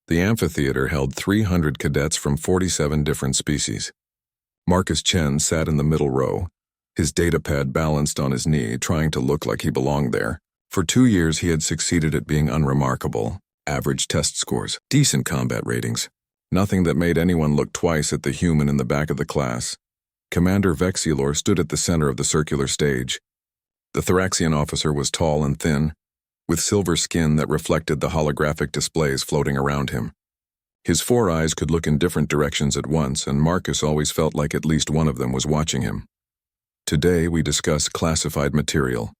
The amphitheater held 300 cadets from 47 different species. Marcus Chen sat in the middle row, his datapad balanced on his knee, trying to look like he belonged there. For 2 years he had succeeded at being unremarkable, average test scores, decent combat ratings, nothing that made anyone look twice at the human in the back of the class. Commander Vexilor stood at the center of the circular stage. The Thraxian officer was tall and thin, with silver skin that reflected the holographic displays floating around him. His 4 eyes could look in different directions at once, and Marcus always felt like at least one of them was watching him. "Today we discuss classified material,"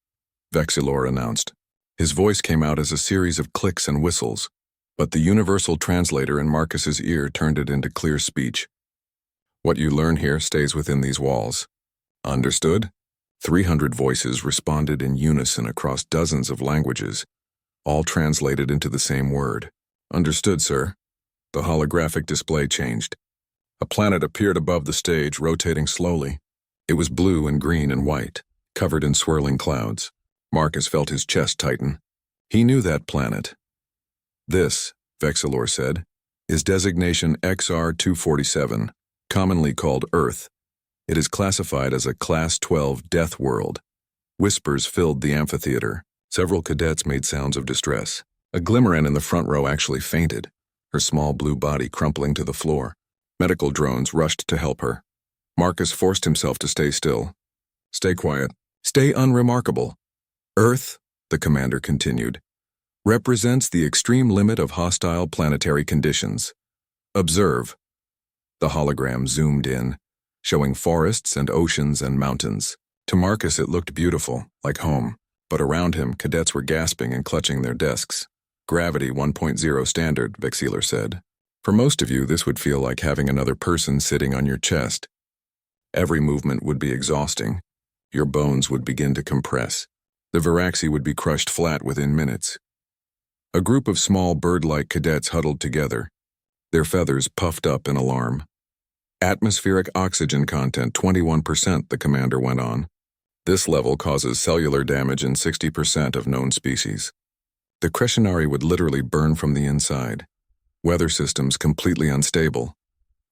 Vexilor announced. His voice came out as a series of clicks and whistles, but the universal translator in Marcus's ear turned it into clear speech. "What you learn here stays within these walls. Understood?" 300 voices responded in unison across dozens of languages, all translated into the same word. "Understood, sir." The holographic display changed. A planet appeared above the stage, rotating slowly. It was blue and green and white, covered in swirling clouds. Marcus felt his chest tighten. He knew that planet. "This," Vexilor said, "is designation XR-247, commonly called Earth. It is classified as a Class 12 death world." Whispers filled the amphitheater. Several cadets made sounds of distress. A Glimmeran in the front row actually fainted, her small blue body crumpling to the floor. Medical drones rushed to help her. Marcus forced himself to stay still. "Stay quiet. Stay unremarkable. Earth," the commander continued, "represents the extreme limit of hostile planetary conditions. Observe." The hologram zoomed in, showing forests and oceans and mountains. To Marcus it looked beautiful, like home, but around him cadets were gasping and clutching their desks. "Gravity 1.0 standard," Vexilor said. "For most of you this would feel like having another person sitting on your chest. Every movement would be exhausting. Your bones would begin to compress. The Viraxi would be crushed flat within minutes." A group of small bird-like cadets huddled together, their feathers puffed up in alarm. "Atmospheric oxygen content 21%, the commander went on. "This level causes cellular damage in 60% of known species. The Crescenari would literally burn from the inside. Weather systems completely unstable."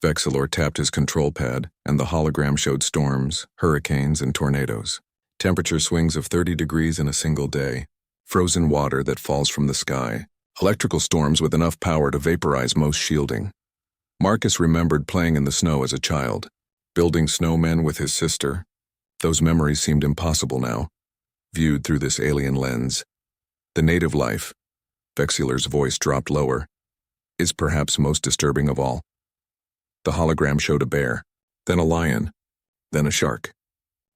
Vexilor tapped his control pad, and the hologram showed storms, hurricanes, and tornadoes. Temperature swings of 30 degrees in a single day. Frozen water that falls from the sky. Electrical storms with enough power to vaporize most shielding. Marcus remembered playing in the snow as a child, building snowmen with his sister. Those memories seemed impossible now, viewed through this alien lens. The native life, Vexilor's voice dropped lower, is perhaps most disturbing of all. The hologram showed a bear, then a lion, then a shark,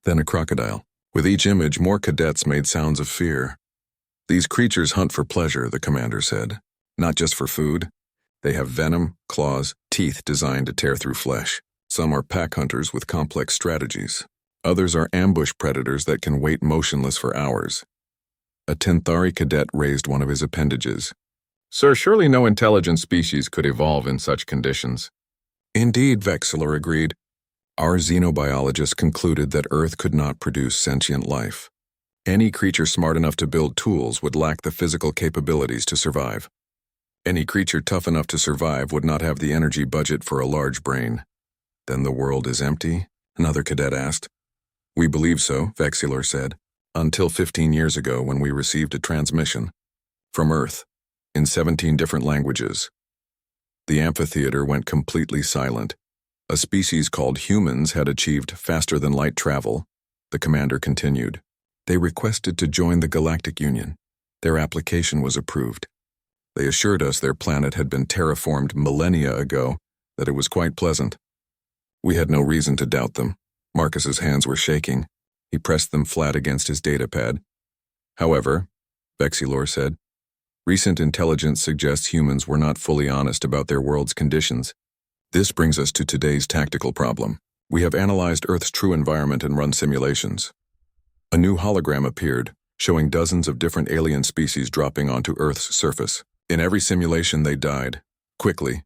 then a crocodile. With each image, more cadets made sounds of fear. "These creatures hunt for pleasure," the commander said, "not just for food. They have venom, claws, teeth designed to tear through flesh. Some are pack hunters with complex strategies. Others are ambush predators that can wait motionless for hours." A Tenthari cadet raised one of his appendages. "Sir, surely no intelligent species could evolve in such conditions." "Indeed," Vexilor agreed. "Our xenobiologists concluded that Earth could not produce sentient life. Any creature smart enough to build tools would lack the physical capabilities to survive. Any creature tough enough to survive would not have the energy budget for a large brain." "Then the world is empty?" another cadet asked. "We believe so," Vexilor said, "until 15 years ago when we received a transmission from Earth in 17 different languages." The amphitheater went completely silent. A species called humans had achieved faster-than-light travel. The commander continued. "They requested to join the Galactic Union. Their application was approved. They assured us their planet had been terraformed millennia ago, that it was quite pleasant. We had no reason to doubt them." Marcus's hands were shaking. He pressed them flat against his datapad. "However," Vexilor said, "recent intelligence suggests humans were not fully honest about their world's conditions. This brings us to today's tactical problem. We have analyzed Earth's true environment and run simulations." A new hologram appeared, showing dozens of different alien species dropping onto Earth's surface. In every simulation they died, quickly.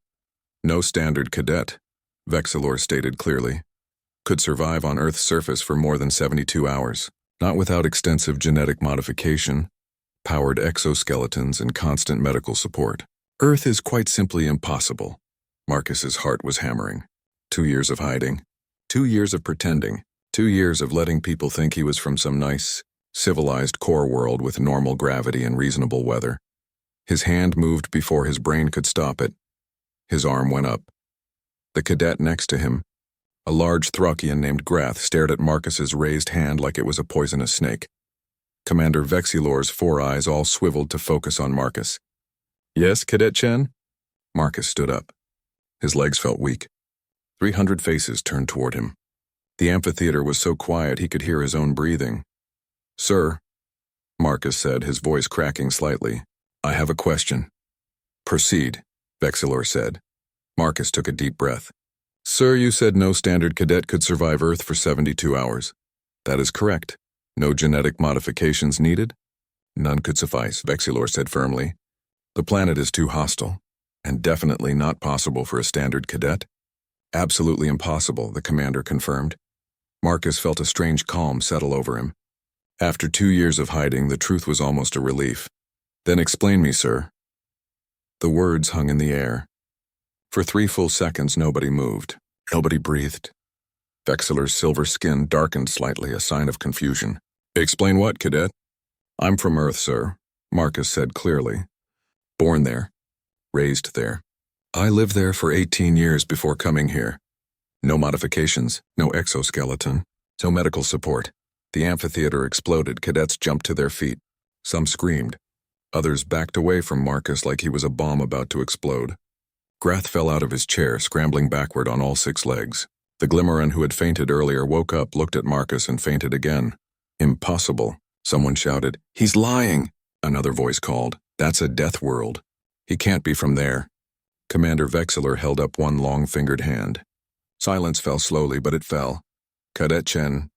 No standard cadet, Vexilor stated clearly, could survive on Earth's surface for more than 72 hours, not without extensive genetic modification, powered exoskeletons, and constant medical support. Earth is quite simply impossible. Marcus's heart was hammering. 2 years of hiding. 2 years of pretending. 2 years of letting people think he was from some nice, civilized core world with normal gravity and reasonable weather. His hand moved before his brain could stop it. His arm went up. The cadet next to him, a large Thracian named Grath, stared at Marcus's raised hand like it was a poisonous snake. Commander Vexilor's 4 eyes all swiveled to focus on Marcus. "Yes, Cadet Chen?" Marcus stood up. His legs felt weak. 300 faces turned toward him. The amphitheater was so quiet he could hear his own breathing. "Sir," Marcus said, his voice cracking slightly, "I have a question." "Proceed," Vexilor said. Marcus took a deep breath. "Sir, you said no standard cadet could survive Earth for 72 hours. That is correct. No genetic modifications needed?" "None could suffice," Vexilor said firmly. "The planet is too hostile, and definitely not possible for a standard cadet." "Absolutely impossible," the commander confirmed. Marcus felt a strange calm settle over him. After 2 years of hiding, the truth was almost a relief. "Then explain me, sir." The words hung in the air. For 3 full seconds, nobody moved. Nobody breathed. Vexilor's silver skin darkened slightly, a sign of confusion. "Explain what, Cadet?" "I'm from Earth, sir," Marcus said clearly. "Born there. Raised there. I lived there for 18 years before coming here. No modifications, no exoskeleton, no medical support." The amphitheater exploded. Cadets jumped to their feet. Some screamed. Others backed away from Marcus like he was a bomb about to explode. Grath fell out of his chair, scrambling backward on all 6 legs. The Glimmerin who had fainted earlier woke up, looked at Marcus, and fainted again. "Impossible," someone shouted. "He's lying," another voice called. "That's a death world. He can't be from there." Commander Vexilor held up one long-fingered hand. Silence fell slowly, but it fell. "Cadet Chen."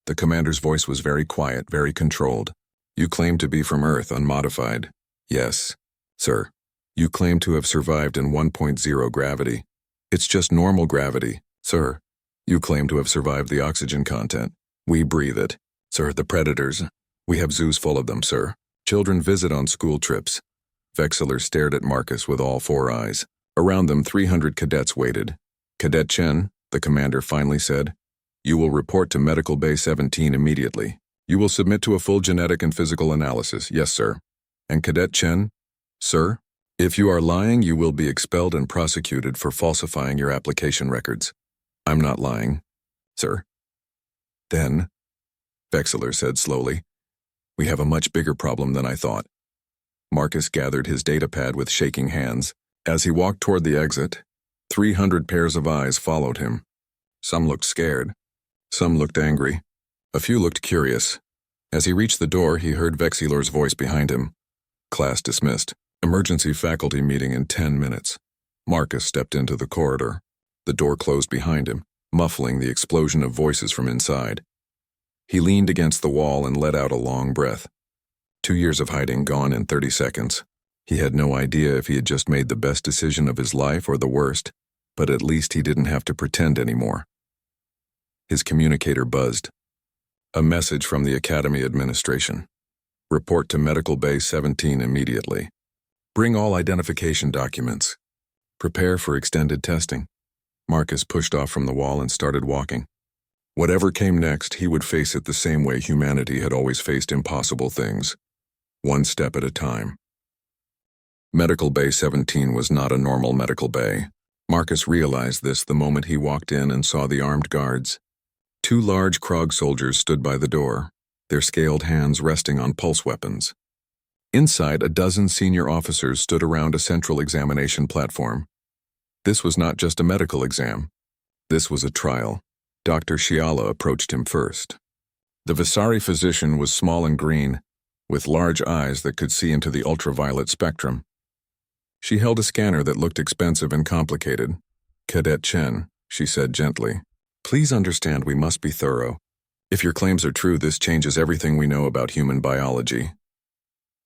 The commander's voice was very quiet, very controlled. "You claim to be from Earth, unmodified." "Yes, sir." "You claim to have survived in 1.0 gravity." "It's just normal gravity, sir." "You claim to have survived the oxygen content." "We breathe it, sir. The predators. We have zoos full of them, sir. Children visit on school trips." Vexilor stared at Marcus with all 4 eyes. Around them, 300 cadets waited. "Cadet Chen," the commander finally said, "you will report to Medical Bay 17 immediately. You will submit to a full genetic and physical analysis." "Yes, sir." "And Cadet Chen?" "Sir, if you are lying, you will be expelled and prosecuted for falsifying your application records." "I'm not lying, sir." "Then," Vexilor said slowly, "we have a much bigger problem than I thought." Marcus gathered his datapad with shaking hands. As he walked toward the exit, 300 pairs of eyes followed him. Some looked scared. Some looked angry. A few looked curious. As he reached the door, he heard Vexilor's voice behind him. "Class dismissed. Emergency faculty meeting in 10 minutes." Marcus stepped into the corridor. The door closed behind him, muffling the explosion of voices from inside. He leaned against the wall and let out a long breath. 2 years of hiding gone in 30 seconds. He had no idea if he had just made the best decision of his life or the worst, but at least he didn't have to pretend anymore. His communicator buzzed. A message from the Academy administration. "Report to Medical Bay 17 immediately. Bring all identification documents. Prepare for extended testing." Marcus pushed off from the wall and started walking. Whatever came next, he would face it the same way humanity had always faced impossible things. One step at a time. Medical Bay 17 was not a normal medical bay. Marcus realized this the moment he walked in and saw the armed guards. 2 large Krog soldiers stood by the door, their scaled hands resting on pulse weapons. Inside, a dozen senior officers stood around a central examination platform. This was not just a medical exam. This was a trial. Dr. Shiala approached him first. The Visari physician was small and green, with large eyes that could see into the ultraviolet spectrum. She held a scanner that looked expensive and complicated. "Cadet Chen," she said gently, "please understand we must be thorough. If your claims are true, this changes everything we know about human biology."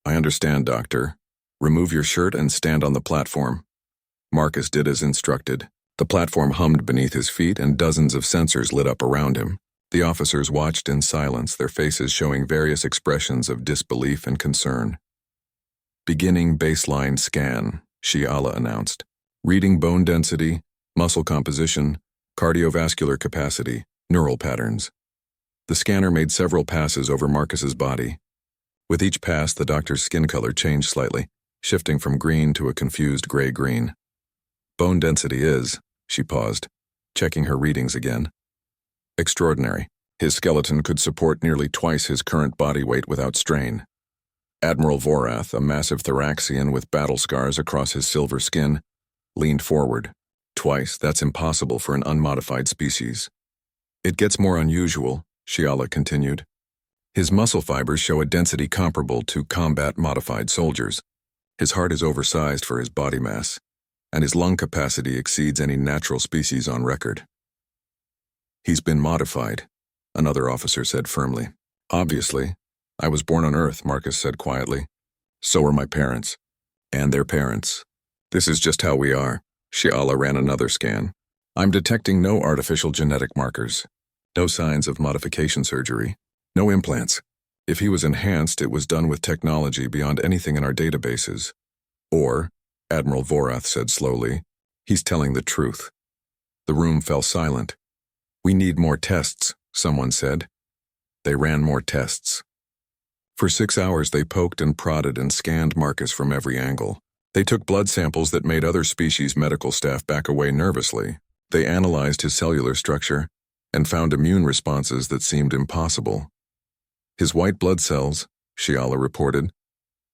"I understand, Doctor. Remove your shirt and stand on the platform." Marcus did as instructed. The platform hummed beneath his feet and dozens of sensors lit up around him. The officers watched in silence, their faces showing various expressions of disbelief and concern. "Beginning baseline scan," Shiala announced. Reading bone density, muscle composition, cardiovascular capacity, neural patterns. The scanner made several passes over Marcus's body. With each pass, the doctor's skin color changed slightly, shifting from green to a confused gray-green. Bone density is, she paused, checking her readings again. Extraordinary. His skeleton could support nearly twice his current body weight without strain. Admiral Vorath, a massive thoraxian with battle scars across his silver skin, leaned forward. Twice, that's impossible for an unmodified species. It gets more unusual, Shiala continued. His muscle fibers show a density comparable to combat-modified soldiers. His heart is oversized for his body mass, and his lung capacity exceeds any natural species on record. He's been modified, another officer said firmly. Obviously. I was born on Earth, Marcus said quietly. So were my parents. And their parents. This is just how we are. Shiala ran another scan. I'm detecting no artificial genetic markers. No signs of modification surgery. No implants. If he was enhanced, it was done with technology beyond anything in our databases. Or, Admiral Vorath said slowly, he's telling the truth. The room fell silent. We need more tests, someone said. They ran more tests. For 6 hours they poked and prodded and scanned Marcus from every angle. They took blood samples that made other species' medical staff back away nervously. They analyzed his cellular structure and found immune responses that seemed impossible. His white blood cells, Shiala reported,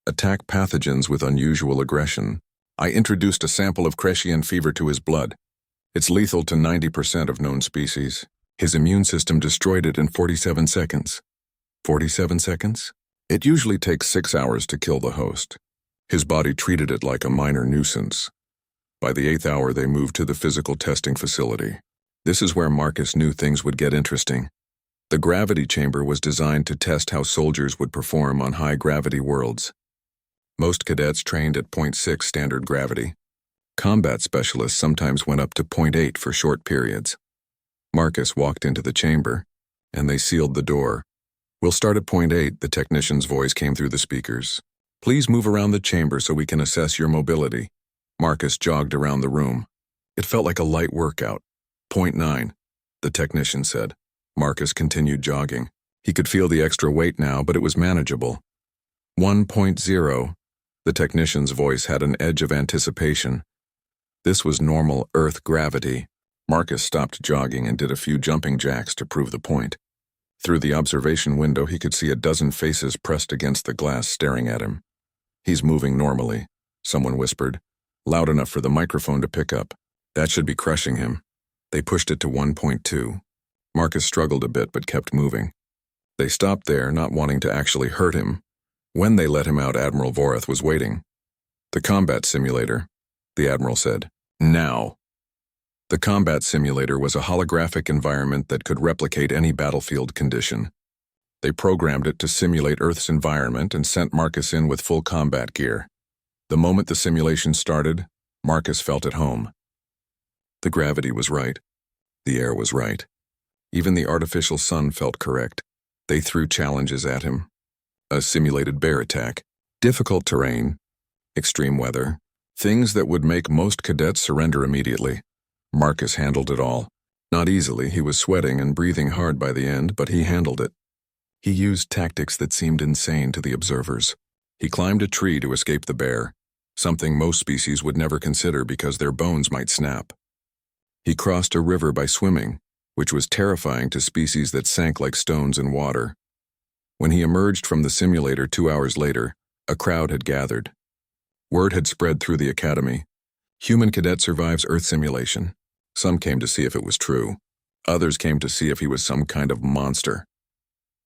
attack pathogens with unusual aggression. I introduced a sample of Crescian fever to his blood. It's lethal to 90% of known species. His immune system destroyed it in 47 seconds. 47 seconds? It usually takes 6 hours to kill the host. His body treated it like a minor nuisance. By the 8th hour, they moved to the physical testing facility. This is where Marcus knew things would get interesting. The gravity chamber was designed to test how soldiers would perform on high-gravity worlds. Most cadets trained at 0.6 standard gravity. Combat specialists sometimes went up to 0.8 for short periods. Marcus walked into the chamber, and they sealed the door. We'll start at 0.8, the technician's voice came through the speakers. Please move around the chamber so we can assess your mobility. Marcus jogged around the room. It felt like a light workout. 0.9, the technician said. Marcus continued jogging. He could feel the extra weight now, but it was manageable. 1.0, the technician's voice had an edge of anticipation. This was normal Earth gravity. Marcus stopped jogging and did a few jumping jacks to prove the point. Through the observation window, he could see a dozen faces pressed against the glass staring at him. He's moving normally, someone whispered, loud enough for the microphone to pick up. That should be crushing him. They pushed it to 1.2. Marcus struggled a bit but kept moving. They stopped there, not wanting to actually hurt him. When they let him out, Admiral Vorath was waiting. The combat simulator, the Admiral said. Now. The combat simulator was a holographic environment that could replicate any battlefield condition. They programmed it to simulate Earth's environment and sent Marcus in with full combat gear. The moment the simulation started, Marcus felt at home. The gravity was right. The air was right. Even the artificial sun felt correct. They threw challenges at him. A simulated bear attack, difficult terrain, extreme weather, things that would make most cadets surrender immediately. Marcus handled it all. Not easily, he was sweating and breathing hard by the end, but he handled it. He used tactics that seemed insane to the observers. He climbed a tree to escape the bear, something most species would never consider because their bones might snap. He crossed a river by swimming, which was terrifying to species that sank like stones in water. When he emerged from the simulator 2 hours later, a crowd had gathered. Word had spread through the academy. Human cadet survives Earth simulation. Some came to see if it was true. Others came to see if he was some kind of monster.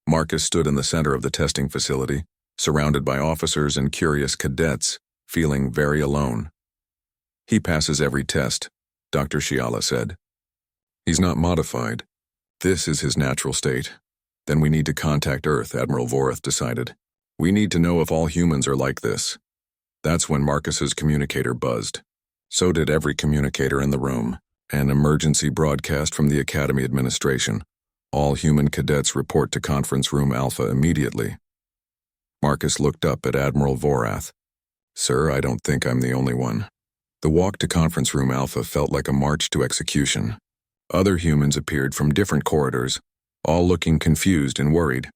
Marcus stood in the center of the testing facility, surrounded by officers and curious cadets, feeling very alone. He passes every test, Dr. Shiala said. He's not modified. This is his natural state. Then we need to contact Earth, Admiral Vorath decided. We need to know if all humans are like this. That's when Marcus's communicator buzzed. So did every communicator in the room. An emergency broadcast from the Academy administration. All human cadets report to Conference Room Alpha immediately. Marcus looked up at Admiral Vorath. Sir, I don't think I'm the only one. The walk to Conference Room Alpha felt like a march to execution. Other humans appeared from different corridors, all looking confused and worried.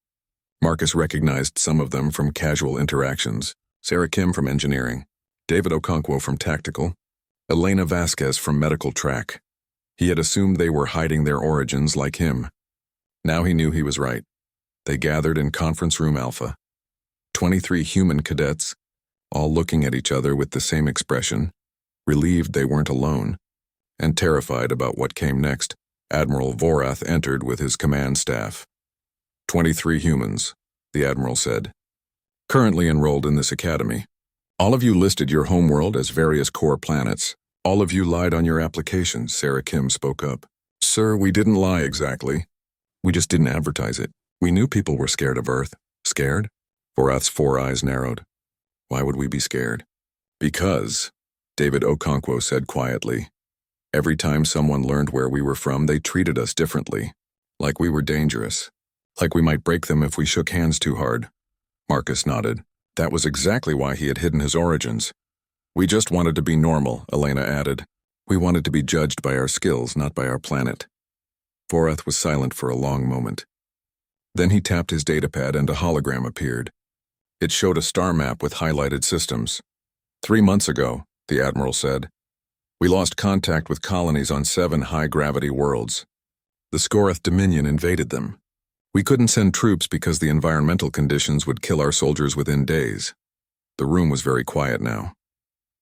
Marcus recognized some of them from casual interactions: Sarah Kim from engineering, David Okonkwo from tactical, Elena Vasquez from medical track. He had assumed they were hiding their origins like him. Now he knew he was right. They gathered in Conference Room Alpha. 23 human cadets, all looking at each other with the same expression, relieved they weren't alone, and terrified about what came next. Admiral Vorath entered with his command staff. 23 humans, the Admiral said, currently enrolled in this academy. All of you listed your homeworld as various core planets. All of you lied on your applications, Sarah Kim spoke up. Sir, we didn't lie exactly. We just didn't advertise it. We knew people were scared of Earth. Scared? Vorath's 4 eyes narrowed. Why would we be scared? Because, David Okonkwo said quietly, every time someone learned where we were from, they treated us differently. Like we were dangerous. Like we might break them if we shook hands too hard. Marcus nodded. That was exactly why he had hidden his origins. We just wanted to be normal, Elena added. We wanted to be judged by our skills, not by our planet. Vorath was silent for a long moment. Then he tapped his datapad and a hologram appeared. It showed a star map with highlighted systems. 3 months ago, the Admiral said, we lost contact with colonies on 7 high-gravity worlds. The Scorath Dominion invaded them. We couldn't send troops because the environmental conditions would kill our soldiers within days. The room was very quiet now.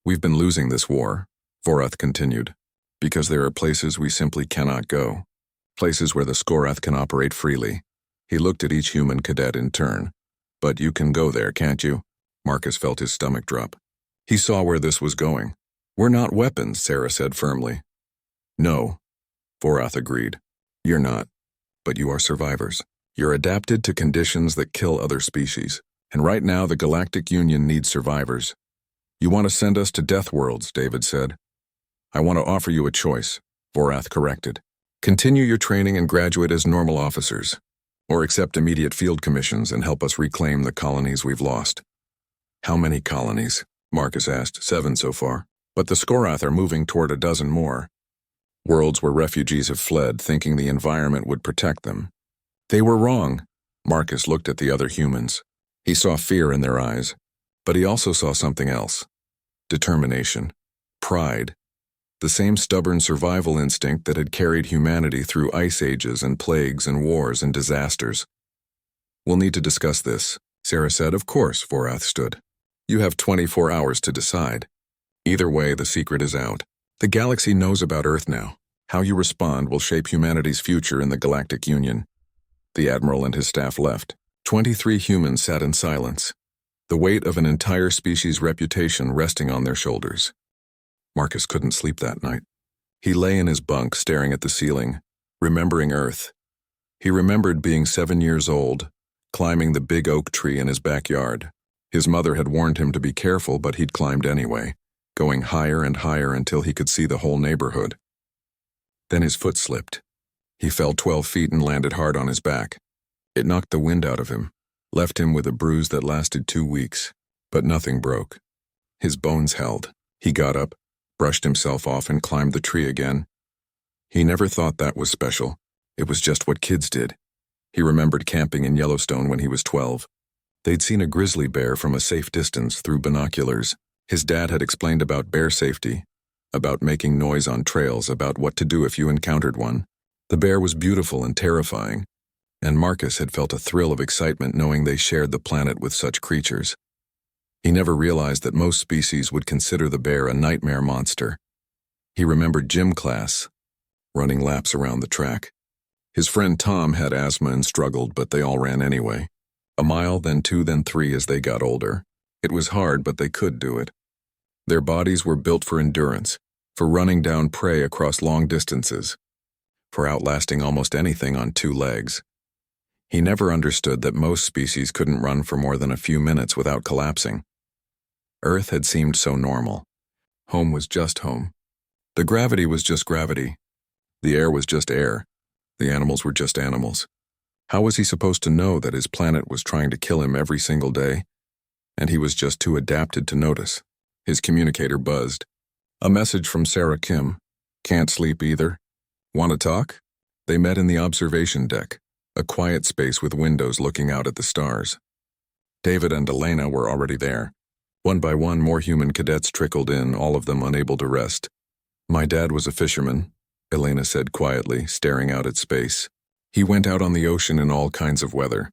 We've been losing this war, Vorath continued, because there are places we simply cannot go. Places where the Scorath can operate freely. He looked at each human cadet in turn. But you can go there, can't you? Marcus felt his stomach drop. He saw where this was going. We're not weapons, Sarah said firmly. No, Vorath agreed. You're not. But you are survivors. You're adapted to conditions that kill other species. And right now the Galactic Union needs survivors. You want to send us to death worlds, David said. I want to offer you a choice, Vorath corrected. Continue your training and graduate as normal officers. Or accept immediate field commissions and help us reclaim the colonies we've lost. How many colonies? Marcus asked. 7 so far. But the Scorath are moving toward a dozen more. Worlds where refugees have fled, thinking the environment would protect them. They were wrong. Marcus looked at the other humans. He saw fear in their eyes. But he also saw something else. Determination. Pride. The same stubborn survival instinct that had carried humanity through ice ages and plagues and wars and disasters. We'll need to discuss this, Sarah said. Of course, Vorath stood. You have 24 hours to decide. Either way, the secret is out. The galaxy knows about Earth now. How you respond will shape humanity's future in the Galactic Union. The Admiral and his staff left. 23 humans sat in silence, the weight of an entire species' reputation resting on their shoulders. Marcus couldn't sleep that night. He lay in his bunk staring at the ceiling, remembering Earth. He remembered being 7 years old, climbing the big oak tree in his backyard. His mother had warned him to be careful, but he'd climbed anyway, going higher and higher until he could see the whole neighborhood. Then his foot slipped. He fell 12 feet and landed hard on his back. It knocked the wind out of him, left him with a bruise that lasted 2 weeks, but nothing broke. His bones held. He got up, brushed himself off and climbed the tree again. He never thought that was special. It was just what kids did. He remembered camping in Yellowstone when he was 12. They'd seen a grizzly bear from a safe distance through binoculars. His dad had explained about bear safety, about making noise on trails, about what to do if you encountered one. The bear was beautiful and terrifying, and Marcus had felt a thrill of excitement knowing they shared the planet with such creatures. He never realized that most species would consider the bear a nightmare monster. He remembered gym class, running laps around the track. His friend Tom had asthma and struggled, but they all ran anyway. A mile, then 2, then 3 as they got older. It was hard, but they could do it. Their bodies were built for endurance, for running down prey across long distances, for outlasting almost anything on 2 legs. He never understood that most species couldn't run for more than a few minutes without collapsing. Earth had seemed so normal. Home was just home. The gravity was just gravity. The air was just air. The animals were just animals. How was he supposed to know that his planet was trying to kill him every single day? And he was just too adapted to notice. His communicator buzzed. A message from Sarah Kim. Can't sleep either. Want to talk? They met in the observation deck, a quiet space with windows looking out at the stars. David and Elena were already there. One by one, more human cadets trickled in, all of them unable to rest. My dad was a fisherman, Elena said quietly, staring out at space. He went out on the ocean in all kinds of weather.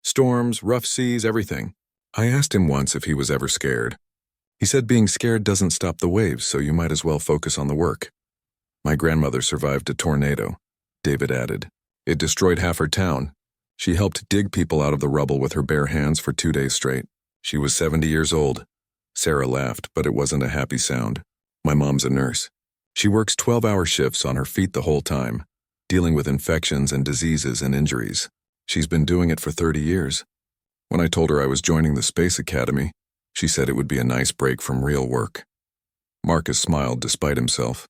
Storms, rough seas, everything. I asked him once if he was ever scared. He said being scared doesn't stop the waves, so you might as well focus on the work. My grandmother survived a tornado, David added. It destroyed half her town. She helped dig people out of the rubble with her bare hands for 2 days straight. She was 70 years old. Sarah laughed, but it wasn't a happy sound. My mom's a nurse. She works 12-hour shifts on her feet the whole time, dealing with infections and diseases and injuries. She's been doing it for 30 years. When I told her I was joining the Space Academy, she said it would be a nice break from real work. Marcus smiled despite himself.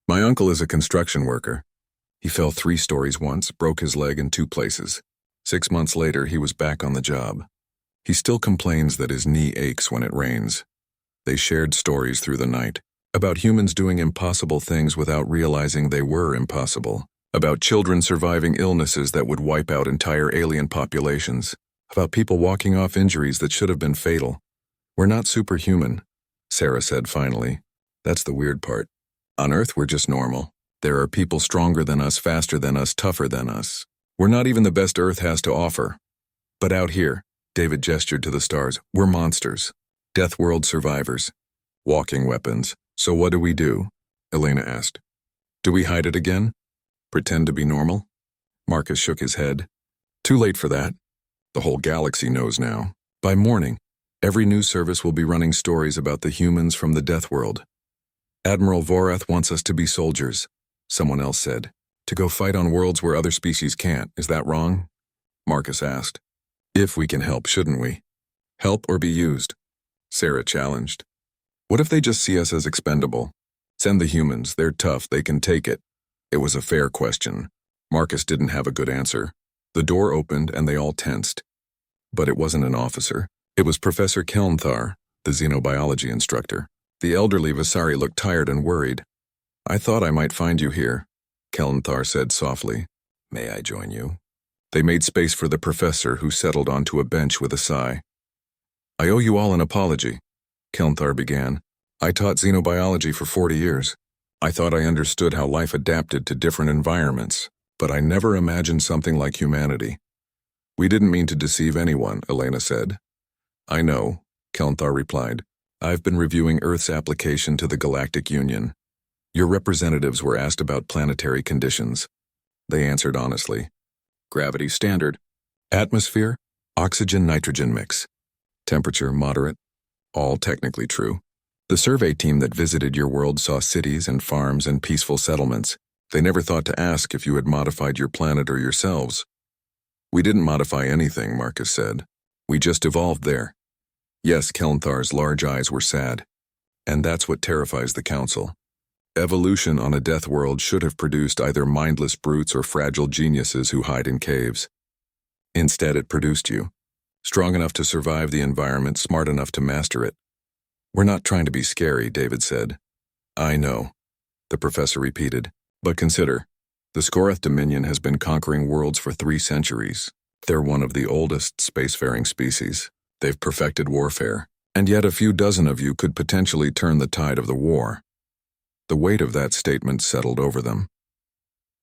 My uncle is a construction worker. He fell 3 stories once, broke his leg in 2 places. 6 months later, he was back on the job. He still complains that his knee aches when it rains. They shared stories through the night, about humans doing impossible things without realizing they were impossible, about children surviving illnesses that would wipe out entire alien populations, about people walking off injuries that should have been fatal. We're not superhuman, Sarah said finally. That's the weird part. On Earth, we're just normal. There are people stronger than us, faster than us, tougher than us. We're not even the best Earth has to offer. But out here, David gestured to the stars, we're monsters. Death world survivors. Walking weapons. So what do? Elena asked. Do we hide it again? Pretend to be normal? Marcus shook his head. Too late for that. The whole galaxy knows now. By morning, every news service will be running stories about the humans from the death world. Admiral Vorath wants us to be soldiers, someone else said. To go fight on worlds where other species can't, is that wrong? Marcus asked. If we can help, shouldn't we? Help or be used? Sarah challenged. What if they just see us as expendable? Send the humans, they're tough, they can take it. It was a fair question. Marcus didn't have a good answer. The door opened and they all tensed. But it wasn't an officer. It was Professor Kelnthar, the xenobiology instructor. The elderly Vasari looked tired and worried. I thought I might find you here, Kelnthar said softly. May I join you? They made space for the professor, who settled onto a bench with a sigh. I owe you all an apology, Kelnthar began. I taught xenobiology for 40 years. I thought I understood how life adapted to different environments, but I never imagined something like humanity. We didn't mean to deceive anyone, Elena said. I know, Kelnthar replied. I've been reviewing Earth's application to the Galactic Union. Your representatives were asked about planetary conditions. They answered honestly. Gravity standard. Atmosphere, oxygen-nitrogen mix. Temperature moderate. All technically true. The survey team that visited your world saw cities and farms and peaceful settlements. They never thought to ask if you had modified your planet or yourselves. We didn't modify anything, Marcus said. We just evolved there. Yes, Kelnthar's large eyes were sad. And that's what terrifies the Council. Evolution on a death world should have produced either mindless brutes or fragile geniuses who hide in caves. Instead, it produced you. Strong enough to survive the environment, smart enough to master it. We're not trying to be scary, David said. I know, the professor repeated. But consider, the Skorath Dominion has been conquering worlds for 3 centuries. They're one of the oldest spacefaring species. They've perfected warfare, and yet a few dozen of you could potentially turn the tide of the war. The weight of that statement settled over them.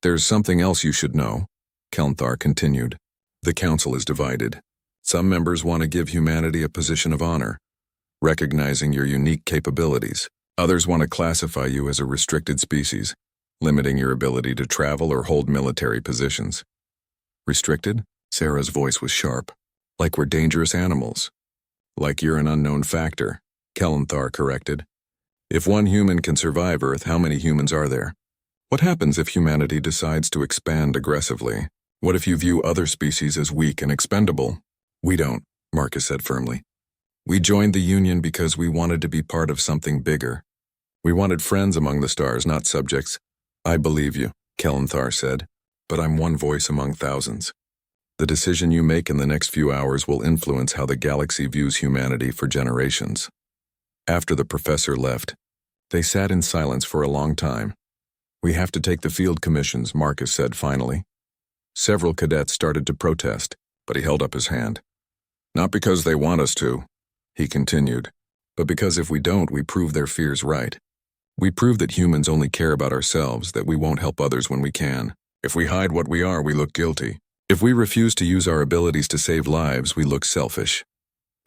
There's something else you should know, Kelnthar continued. The Council is divided. Some members want to give humanity a position of honor, recognizing your unique capabilities. Others want to classify you as a restricted species, limiting your ability to travel or hold military positions. Restricted? Sarah's voice was sharp. Like we're dangerous animals. Like you're an unknown factor, Kelnthar corrected. If one human can survive Earth, how many humans are there? What happens if humanity decides to expand aggressively? What if you view other species as weak and expendable? We don't, Marcus said firmly. We joined the Union because we wanted to be part of something bigger. We wanted friends among the stars, not subjects. I believe you, Kelnthar said, but I'm one voice among thousands. The decision you make in the next few hours will influence how the galaxy views humanity for generations. After the professor left, They sat in silence for a long time. "We have to take the field commissions," Marcus said finally. Several cadets started to protest, but he held up his hand. "Not because they want us to," he continued, "but because if we don't, we prove their fears right. We prove that humans only care about ourselves, that we won't help others when we can. If we hide what we are, we look guilty. If we refuse to use our abilities to save lives, we look selfish.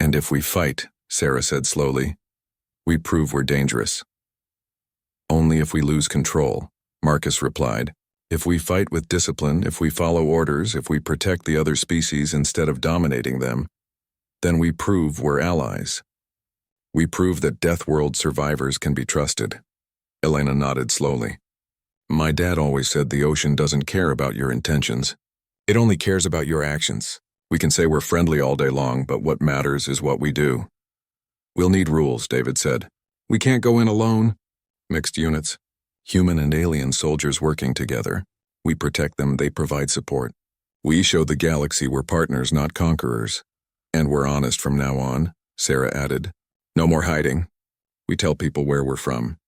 And if we fight," Sarah said slowly, "we prove we're dangerous." "Only if we lose control," Marcus replied. "If we fight with discipline, if we follow orders, if we protect the other species instead of dominating them, then we prove we're allies. We prove that Death World survivors can be trusted." Elena nodded slowly. "My dad always said the ocean doesn't care about your intentions. It only cares about your actions. We can say we're friendly all day long, but what matters is what we do." "We'll need rules," David said. "We can't go in alone." "Mixed units. Human and alien soldiers working together. We protect them, they provide support. We show the galaxy we're partners, not conquerors. And we're honest from now on," Sarah added. "No more hiding. We tell people where we're from.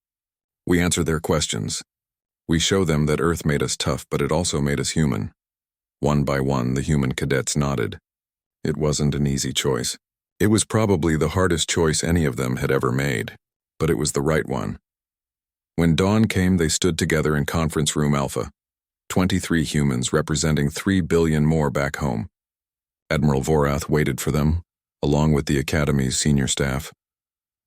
We answer their questions. We show them that Earth made us tough, but it also made us human." One by one, the human cadets nodded. It wasn't an easy choice. It was probably the hardest choice any of them had ever made, but it was the right one. When dawn came, they stood together in Conference Room Alpha, 23 humans representing 3 billion more back home. Admiral Vorath waited for them, along with the Academy's senior staff.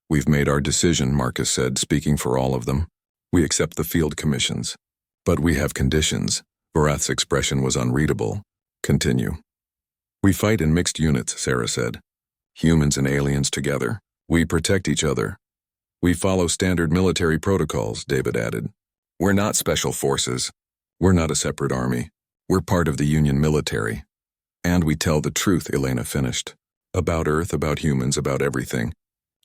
"We've made our decision," Marcus said, speaking for all of them. "We accept the field commissions. But we have conditions." Vorath's expression was unreadable. "Continue." "We fight in mixed units," Sarah said. "Humans and aliens together. We protect each other. We follow standard military protocols," David added. "We're not special forces. We're not a separate army. We're part of the Union military. And we tell the truth," Elena finished. "About Earth, about humans, about everything.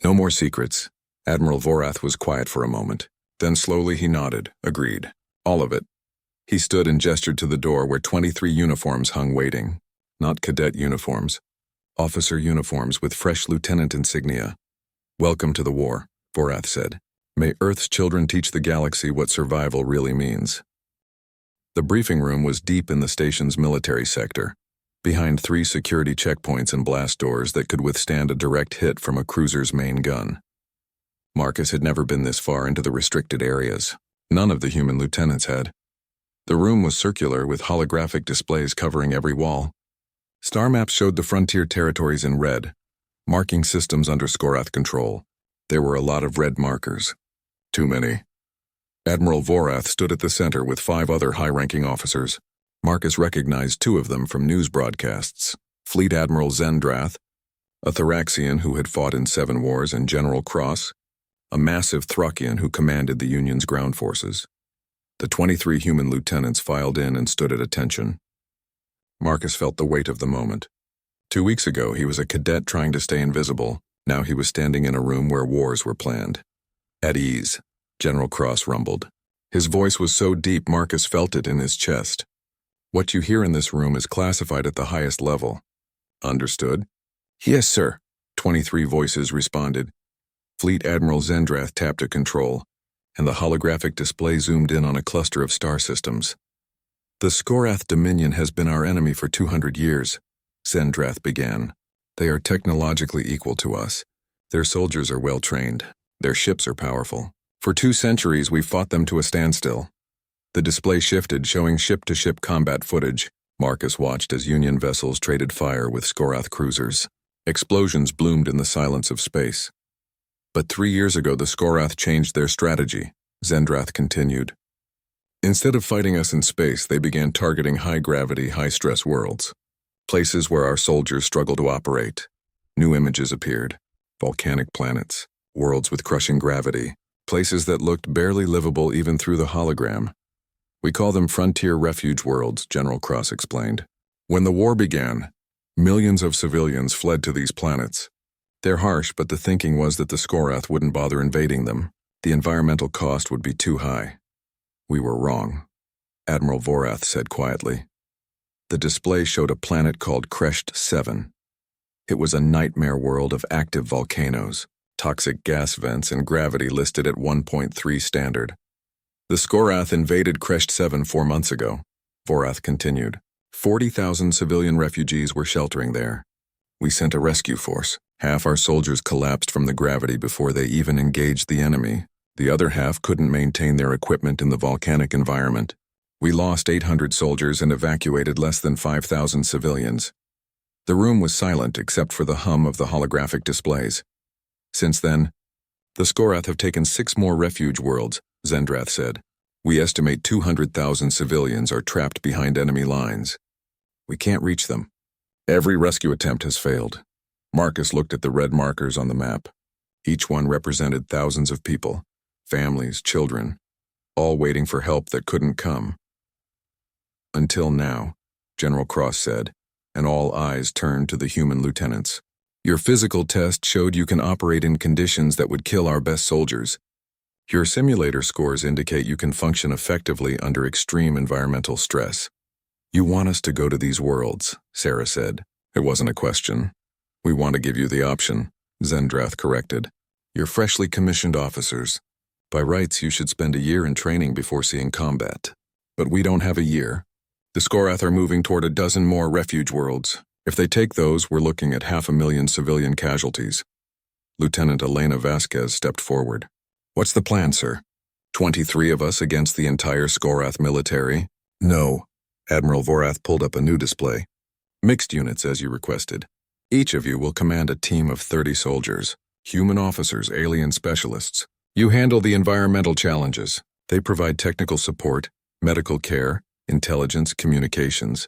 No more secrets." Admiral Vorath was quiet for a moment. Then slowly he nodded, agreed. "All of it." He stood and gestured to the door where 23 uniforms hung waiting. Not cadet uniforms. Officer uniforms with fresh lieutenant insignia. "Welcome to the war," Vorath said. "May Earth's children teach the galaxy what survival really means." The briefing room was deep in the station's military sector, behind 3 security checkpoints and blast doors that could withstand a direct hit from a cruiser's main gun. Marcus had never been this far into the restricted areas. None of the human lieutenants had. The room was circular with holographic displays covering every wall. Star maps showed the frontier territories in red, marking systems under Skorath control. There were a lot of red markers. Too many. Admiral Vorath stood at the center with 5 other high-ranking officers. Marcus recognized 2 of them from news broadcasts. Fleet Admiral Zendrath, a Thraxian who had fought in 7 wars, and General Cross, a massive Thracian who commanded the Union's ground forces. The 23 human lieutenants filed in and stood at attention. Marcus felt the weight of the moment. 2 weeks ago, he was a cadet trying to stay invisible. Now he was standing in a room where wars were planned. "At ease," General Cross rumbled. His voice was so deep Marcus felt it in his chest. "What you hear in this room is classified at the highest level." "Understood?" "Yes, sir," 23 voices responded. Fleet Admiral Zendrath tapped a control, and the holographic display zoomed in on a cluster of star systems. "The Skorath Dominion has been our enemy for 200 years, Zendrath began. "They are technologically equal to us. Their soldiers are well-trained. Their ships are powerful. For 2 centuries, we've fought them to a standstill." The display shifted, showing ship-to-ship combat footage. Marcus watched as Union vessels traded fire with Skorath cruisers. Explosions bloomed in the silence of space. "But 3 years ago, the Skorath changed their strategy," Zendrath continued. "Instead of fighting us in space, they began targeting high-gravity, high-stress worlds. Places where our soldiers struggle to operate. New images appeared. Volcanic planets, worlds with crushing gravity, places that looked barely livable even through the hologram. We call them frontier refuge worlds," General Cross explained. "When the war began, millions of civilians fled to these planets. They're harsh, but the thinking was that the Skorath wouldn't bother invading them. The environmental cost would be too high. We were wrong," Admiral Vorath said quietly. The display showed a planet called Kresht 7. It was a nightmare world of active volcanoes, toxic gas vents, and gravity listed at 1.3 standard. The Skorath invaded Kresh 7 4 months ago, Vorath continued. 40,000 civilian refugees were sheltering there. We sent a rescue force. Half our soldiers collapsed from the gravity before they even engaged the enemy. The other half couldn't maintain their equipment in the volcanic environment. We lost 800 soldiers and evacuated less than 5,000 civilians. The room was silent except for the hum of the holographic displays. Since then, the Skorath have taken 6 more refuge worlds, Zendrath said. We estimate 200,000 civilians are trapped behind enemy lines. We can't reach them. Every rescue attempt has failed. Marcus looked at the red markers on the map. Each one represented thousands of people, families, children, all waiting for help that couldn't come. Until now, General Cross said, and all eyes turned to the human lieutenants. Your physical test showed you can operate in conditions that would kill our best soldiers. Your simulator scores indicate you can function effectively under extreme environmental stress. You want us to go to these worlds, Sarah said. It wasn't a question. We want to give you the option, Zendrath corrected. You're freshly commissioned officers. By rights, you should spend a year in training before seeing combat. But we don't have a year. The Skorath are moving toward a dozen more refuge worlds. If they take those, we're looking at 500,000 civilian casualties. Lieutenant Elena Vasquez stepped forward. What's the plan, sir? 23 of us against the entire Skorath military? No. Admiral Vorath pulled up a new display. Mixed units, as you requested. Each of you will command a team of 30 soldiers, human officers, alien specialists. You handle the environmental challenges. They provide technical support, medical care, intelligence, communications.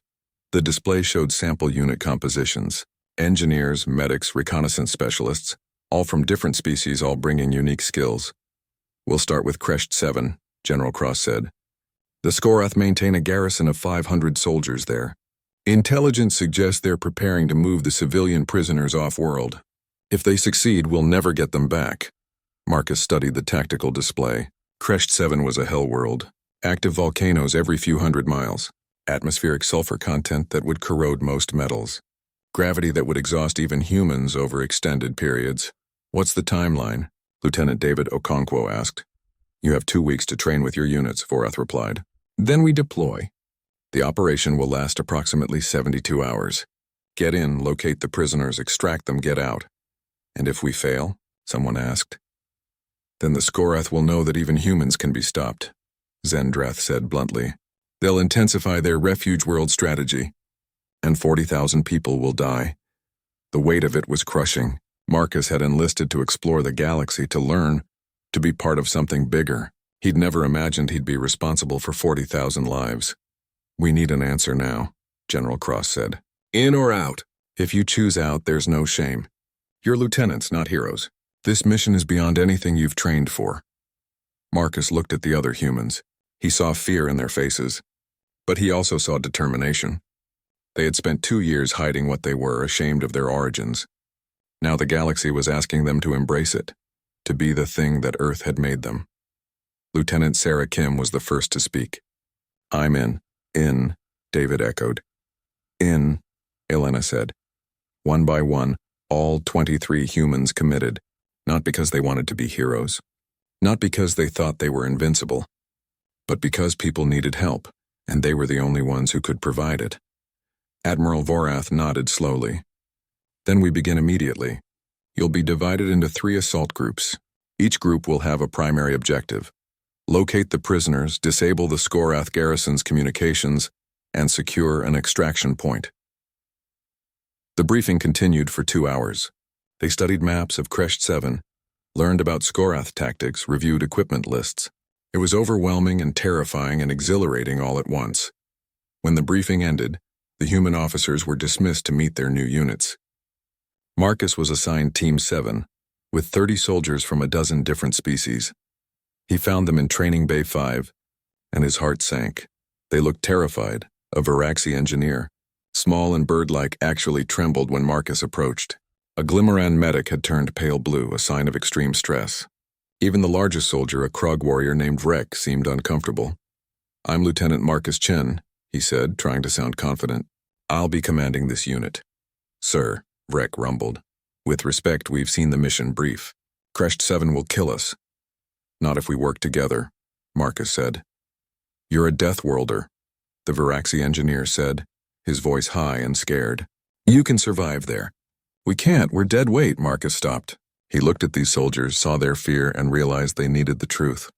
The display showed sample unit compositions. Engineers, medics, reconnaissance specialists, all from different species, all bringing unique skills. We'll start with Kresh 7, General Cross said. The Skorath maintain a garrison of 500 soldiers there. Intelligence suggests they're preparing to move the civilian prisoners off-world. If they succeed, we'll never get them back. Marcus studied the tactical display. Kresh 7 was a hell world. Active volcanoes every few hundred miles. Atmospheric sulfur content that would corrode most metals. Gravity that would exhaust even humans over extended periods. What's the timeline? Lieutenant David Okonkwo asked. You have 2 weeks to train with your units, Vorath replied. Then we deploy. The operation will last approximately 72 hours. Get in, locate the prisoners, extract them, get out. And if we fail, someone asked. Then the Skorath will know that even humans can be stopped, Zendrath said bluntly. They'll intensify their refuge world strategy, and 40,000 people will die. The weight of it was crushing. Marcus had enlisted to explore the galaxy, to learn, to be part of something bigger. He'd never imagined he'd be responsible for 40,000 lives. We need an answer now, General Cross said. In or out? If you choose out, there's no shame. You're lieutenants, not heroes. This mission is beyond anything you've trained for. Marcus looked at the other humans. He saw fear in their faces, but he also saw determination. They had spent 2 years hiding what they were, ashamed of their origins. Now the galaxy was asking them to embrace it, to be the thing that Earth had made them. Lieutenant Sarah Kim was the first to speak. I'm in. In, David echoed. In, Elena said. One by one, all 23 humans committed, not because they wanted to be heroes, not because they thought they were invincible, but because people needed help, and they were the only ones who could provide it. Admiral Vorath nodded slowly. Then we begin immediately. You'll be divided into 3 assault groups. Each group will have a primary objective. Locate the prisoners, disable the Skorath garrison's communications, and secure an extraction point. The briefing continued for 2 hours. They studied maps of Kresh 7, learned about Skorath tactics, reviewed equipment lists. It was overwhelming and terrifying and exhilarating all at once. When the briefing ended, the human officers were dismissed to meet their new units. Marcus was assigned Team 7, with 30 soldiers from a dozen different species. He found them in Training Bay 5, and his heart sank. They looked terrified. A Varaxi engineer, small and bird-like, actually trembled when Marcus approached. A Glimmeran medic had turned pale blue, a sign of extreme stress. Even the largest soldier, a Krog warrior named Rek, seemed uncomfortable. I'm Lieutenant Marcus Chen, he said, trying to sound confident. I'll be commanding this unit. Sir, Rek rumbled. With respect, we've seen the mission brief. Crest 7 will kill us. Not if we work together, Marcus said. You're a death worlder, the Viraxi engineer said, his voice high and scared. You can survive there. We can't, we're dead weight, Marcus stopped. He looked at these soldiers, saw their fear, and realized they needed the truth.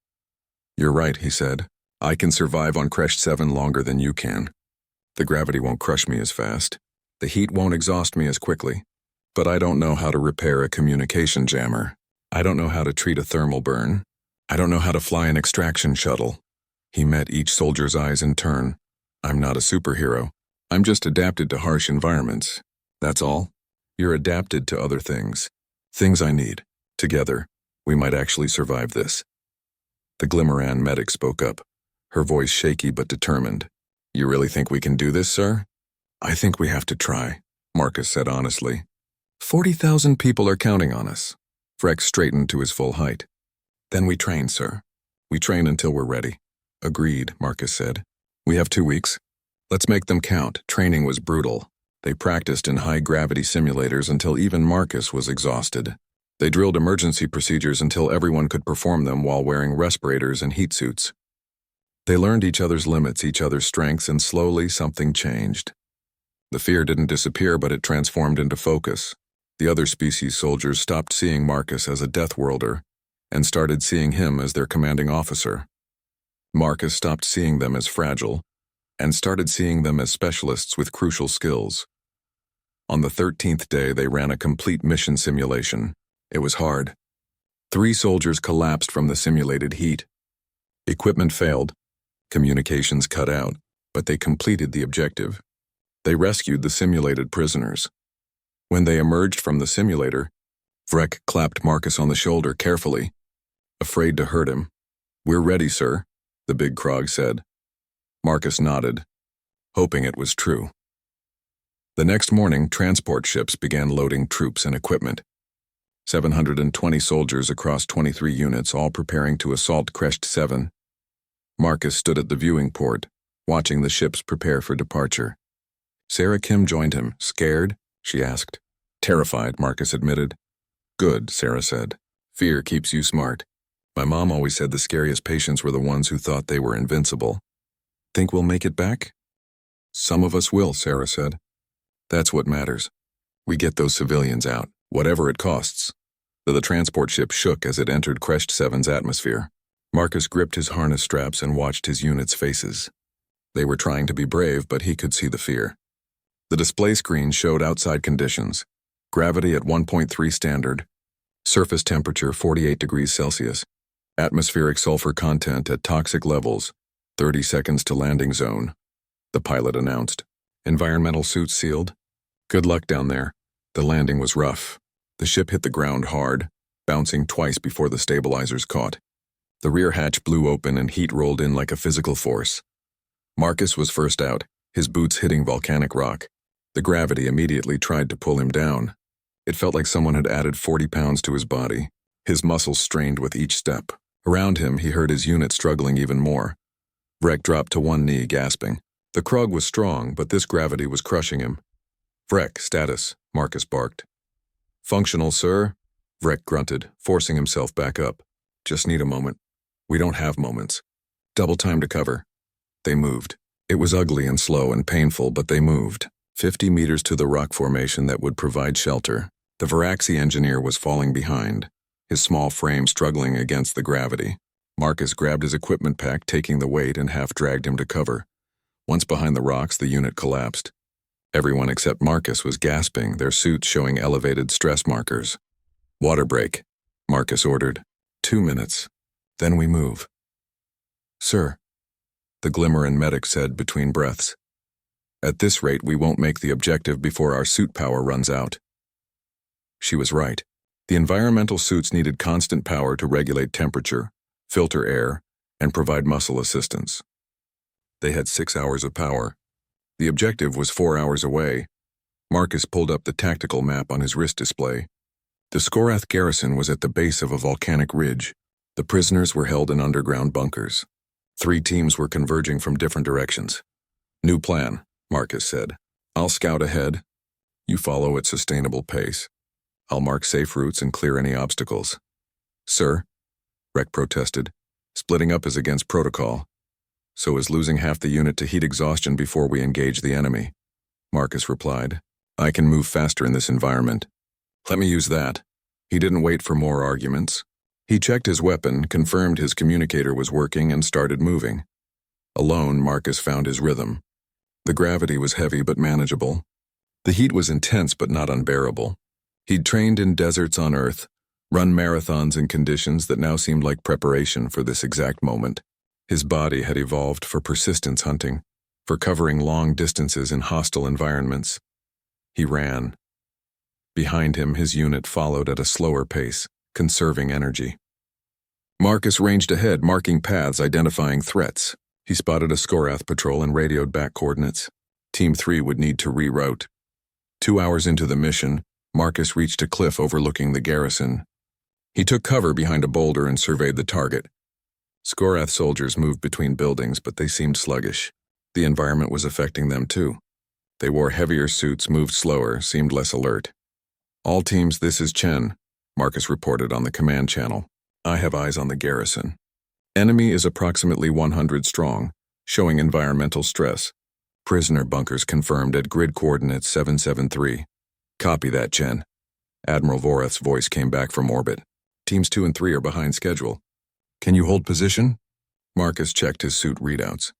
You're right, he said. I can survive on Crest 7 longer than you can. The gravity won't crush me as fast. The heat won't exhaust me as quickly. But I don't know how to repair a communication jammer. I don't know how to treat a thermal burn. I don't know how to fly an extraction shuttle. He met each soldier's eyes in turn. I'm not a superhero. I'm just adapted to harsh environments. That's all. You're adapted to other things. Things I need. Together, we might actually survive this. The Glimmeran medic spoke up, her voice shaky but determined. You really think we can do this, sir? I think we have to try, Marcus said honestly. 40,000 people are counting on us. Freck straightened to his full height. Then we train, sir. We train until we're ready. Agreed, Marcus said. We have 2 weeks. Let's make them count. Training was brutal. They practiced in high-gravity simulators until even Marcus was exhausted. They drilled emergency procedures until everyone could perform them while wearing respirators and heat suits. They learned each other's limits, each other's strengths, and slowly something changed. The fear didn't disappear, but it transformed into focus. The other species soldiers stopped seeing Marcus as a death worlder and started seeing him as their commanding officer. Marcus stopped seeing them as fragile and started seeing them as specialists with crucial skills. On the 13th day, they ran a complete mission simulation. It was hard. 3 soldiers collapsed from the simulated heat. Equipment failed. Communications cut out, but they completed the objective. They rescued the simulated prisoners. When they emerged from the simulator, Vreck clapped Marcus on the shoulder carefully, afraid to hurt him. We're ready, sir, the big Krog said. Marcus nodded, hoping it was true. The next morning, transport ships began loading troops and equipment. 720 soldiers across 23 units, all preparing to assault Crest 7. Marcus stood at the viewing port, watching the ships prepare for departure. Sarah Kim joined him. Scared? She asked. Terrified, Marcus admitted. Good, Sarah said. Fear keeps you smart. My mom always said the scariest patients were the ones who thought they were invincible. Think we'll make it back? Some of us will, Sarah said. That's what matters. We get those civilians out, whatever it costs. The transport ship shook as it entered Crest 7's atmosphere. Marcus gripped his harness straps and watched his unit's faces. They were trying to be brave, but he could see the fear. The display screen showed outside conditions. Gravity at 1.3 standard. Surface temperature 48 degrees Celsius. Atmospheric sulfur content at toxic levels. 30 seconds to landing zone. The pilot announced. Environmental suits sealed. Good luck down there. The landing was rough. The ship hit the ground hard, bouncing twice before the stabilizers caught. The rear hatch blew open and heat rolled in like a physical force. Marcus was first out, his boots hitting volcanic rock. The gravity immediately tried to pull him down. It felt like someone had added 40 pounds to his body. His muscles strained with each step. Around him, he heard his unit struggling even more. Vreck dropped to one knee, gasping. The Krug was strong, but this gravity was crushing him. Vreck, status, Marcus barked. Functional, sir, Vreck grunted, forcing himself back up. Just need a moment. We don't have moments. Double time to cover. They moved. It was ugly and slow and painful, but they moved. 50 meters to the rock formation that would provide shelter. The Viraxi engineer was falling behind, his small frame struggling against the gravity. Marcus grabbed his equipment pack, taking the weight, and half-dragged him to cover. Once behind the rocks, the unit collapsed. Everyone except Marcus was gasping, their suits showing elevated stress markers. Water break, Marcus ordered. 2 minutes. Then we move. Sir, the Glimmeran medic said between breaths. At this rate, we won't make the objective before our suit power runs out. She was right. The environmental suits needed constant power to regulate temperature, filter air, and provide muscle assistance. They had 6 hours of power. The objective was 4 hours away. Marcus pulled up the tactical map on his wrist display. The Skorath garrison was at the base of a volcanic ridge. The prisoners were held in underground bunkers. 3 teams were converging from different directions. New plan, Marcus said. I'll scout ahead. You follow at sustainable pace. I'll mark safe routes and clear any obstacles. Sir, Rek protested. Splitting up is against protocol. So is losing half the unit to heat exhaustion before we engage the enemy. Marcus replied. I can move faster in this environment. Let me use that. He didn't wait for more arguments. He checked his weapon, confirmed his communicator was working, and started moving. Alone, Marcus found his rhythm. The gravity was heavy but manageable. The heat was intense but not unbearable. He'd trained in deserts on Earth, run marathons in conditions that now seemed like preparation for this exact moment. His body had evolved for persistence hunting, for covering long distances in hostile environments. He ran. Behind him, his unit followed at a slower pace, conserving energy. Marcus ranged ahead, marking paths, identifying threats. He spotted a Skorath patrol and radioed back coordinates. Team 3 would need to reroute. 2 hours into the mission, Marcus reached a cliff overlooking the garrison. He took cover behind a boulder and surveyed the target. Skorath soldiers moved between buildings, but they seemed sluggish. The environment was affecting them too. They wore heavier suits, moved slower, seemed less alert. All teams, this is Chen, Marcus reported on the command channel. I have eyes on the garrison. Enemy is approximately 100 strong, showing environmental stress. Prisoner bunkers confirmed at grid coordinates 773. Copy that, Chen. Admiral Vorath's voice came back from orbit. Teams 2 and 3 are behind schedule. Can you hold position? Marcus checked his suit readouts.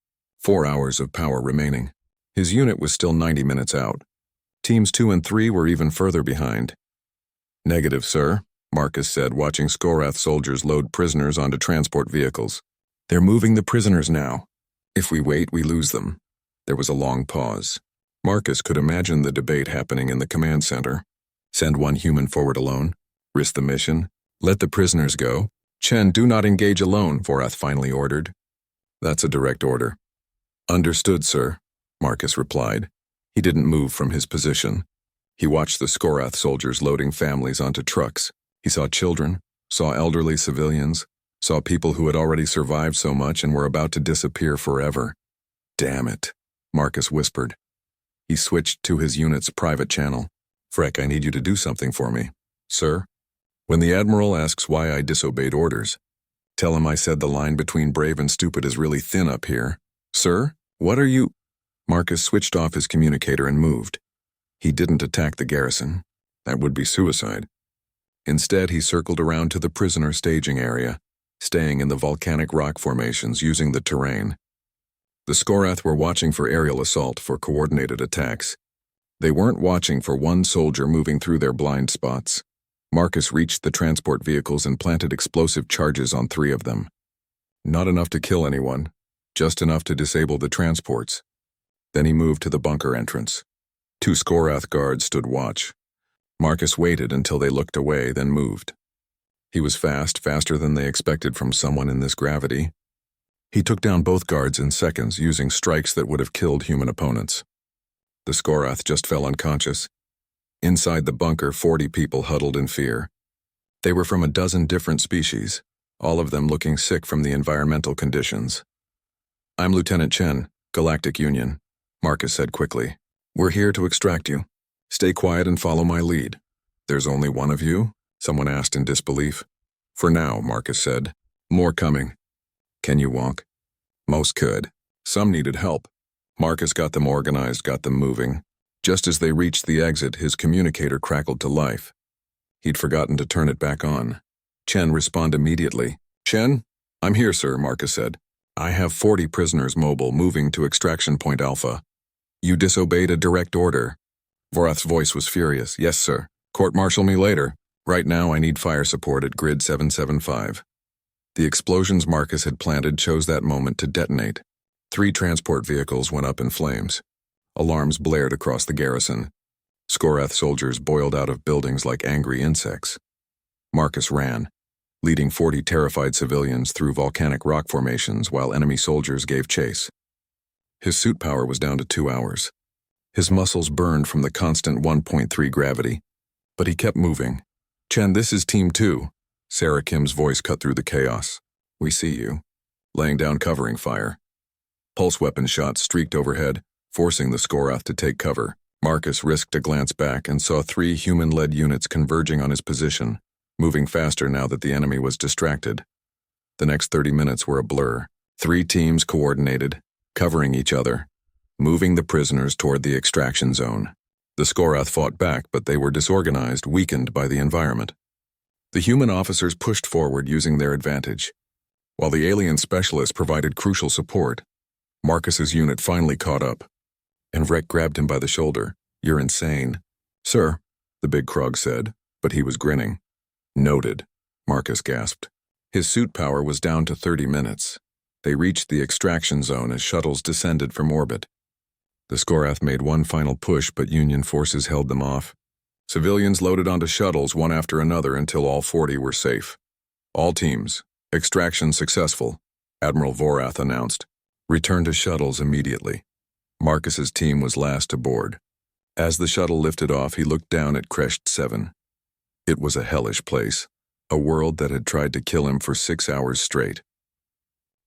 4 hours of power remaining. His unit was still 90 minutes out. Teams 2 and 3 were even further behind. Negative, sir, Marcus said, watching Skorath soldiers load prisoners onto transport vehicles. They're moving the prisoners now. If we wait, we lose them. There was a long pause. Marcus could imagine the debate happening in the command center. Send one human forward alone. Risk the mission. Let the prisoners go. Chen, do not engage alone, Vorath finally ordered. That's a direct order. Understood, sir, Marcus replied. He didn't move from his position. He watched the Skorath soldiers loading families onto trucks. He saw children, saw elderly civilians, saw people who had already survived so much and were about to disappear forever. Damn it, Marcus whispered. He switched to his unit's private channel. Freck, I need you to do something for me. Sir? When the Admiral asks why I disobeyed orders, tell him I said the line between brave and stupid is really thin up here. Sir? What are you? Marcus switched off his communicator and moved. He didn't attack the garrison. That would be suicide. Instead, he circled around to the prisoner staging area, staying in the volcanic rock formations using the terrain. The Skorath were watching for aerial assault, for coordinated attacks. They weren't watching for one soldier moving through their blind spots. Marcus reached the transport vehicles and planted explosive charges on 3 of them. Not enough to kill anyone, just enough to disable the transports. Then he moved to the bunker entrance. 2 Skorath guards stood watch. Marcus waited until they looked away, then moved. He was fast, faster than they expected from someone in this gravity. He took down both guards in seconds, using strikes that would have killed human opponents. The Skorath just fell unconscious. Inside the bunker, 40 people huddled in fear. They were from a dozen different species, all of them looking sick from the environmental conditions. I'm Lieutenant Chen, Galactic Union, Marcus said quickly. We're here to extract you. Stay quiet and follow my lead. There's only one of you? Someone asked in disbelief. For now, Marcus said. More coming. Can you walk? Most could. Some needed help. Marcus got them organized, got them moving. Just as they reached the exit, his communicator crackled to life. He'd forgotten to turn it back on. Chen responded immediately. Chen? I'm here, sir, Marcus said. I have 40 prisoners mobile, moving to Extraction Point Alpha. You disobeyed a direct order. Vorath's voice was furious. Yes, sir. Court-martial me later. Right now, I need fire support at grid 775. The explosions Marcus had planted chose that moment to detonate. 3 transport vehicles went up in flames. Alarms blared across the garrison. Skorath soldiers boiled out of buildings like angry insects. Marcus ran, leading 40 terrified civilians through volcanic rock formations while enemy soldiers gave chase. His suit power was down to 2 hours. His muscles burned from the constant 1.3 gravity, but he kept moving. Chen, this is Team 2. Sarah Kim's voice cut through the chaos. We see you. Laying down covering fire. Pulse weapon shots streaked overhead, forcing the Skorath to take cover. Marcus risked a glance back and saw 3 human-led units converging on his position. moving faster now that the enemy was distracted. The next 30 minutes were a blur. 3 teams coordinated, covering each other, moving the prisoners toward the extraction zone. The Skorath fought back, but they were disorganized, weakened by the environment. The human officers pushed forward using their advantage, while the alien specialists provided crucial support. Marcus's unit finally caught up, and Rek grabbed him by the shoulder. "You're insane." "Sir," the big Krog said, but he was grinning. "Noted," Marcus gasped. His suit power was down to 30 minutes. They reached the extraction zone as shuttles descended from orbit. The Skorath made one final push, but Union forces held them off. Civilians loaded onto shuttles one after another until all 40 were safe. "All teams, extraction successful," Admiral Vorath announced. "Return to shuttles immediately." Marcus's team was last aboard. As the shuttle lifted off, he looked down at Crest 7. It was a hellish place, a world that had tried to kill him for 6 hours straight.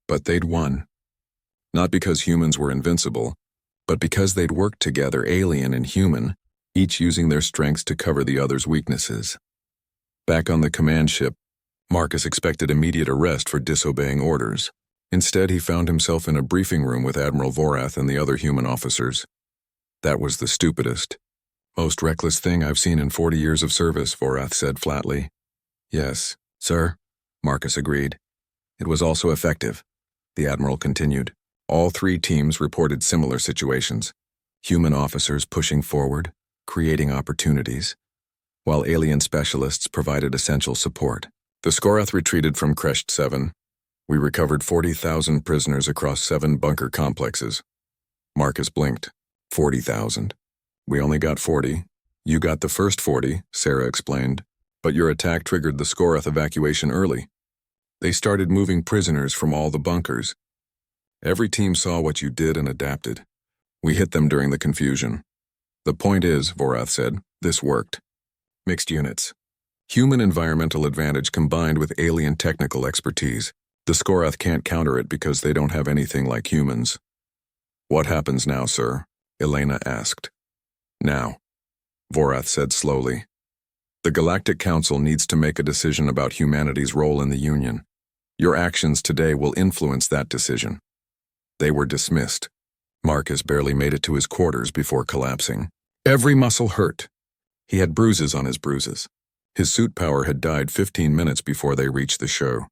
But they'd won. Not because humans were invincible, but because they'd worked together, alien and human, each using their strengths to cover the other's weaknesses. Back on the command ship, Marcus expected immediate arrest for disobeying orders. Instead, he found himself in a briefing room with Admiral Vorath and the other human officers. "That was the stupidest, most reckless thing I've seen in 40 years of service," Vorath said flatly. "Yes, sir," Marcus agreed. "It was also effective," the Admiral continued. All 3 teams reported similar situations. Human officers pushing forward, creating opportunities, while alien specialists provided essential support. The Skorath retreated from Crest 7. "We recovered 40,000 prisoners across 7 bunker complexes." Marcus blinked. 40,000. "We only got 40. You got the first 40, Sarah explained. But your attack triggered the Skorath evacuation early. They started moving prisoners from all the bunkers. Every team saw what you did and adapted. We hit them during the confusion. The point is," Vorath said, "this worked. Mixed units. Human environmental advantage combined with alien technical expertise. The Skorath can't counter it because they don't have anything like humans." "What happens now, sir?" Elena asked. "Now," Vorath said slowly, "the Galactic Council needs to make a decision about humanity's role in the Union. Your actions today will influence that decision." They were dismissed. Marcus barely made it to his quarters before collapsing. Every muscle hurt. He had bruises on his bruises. His suit power had died 15 minutes before they reached the show.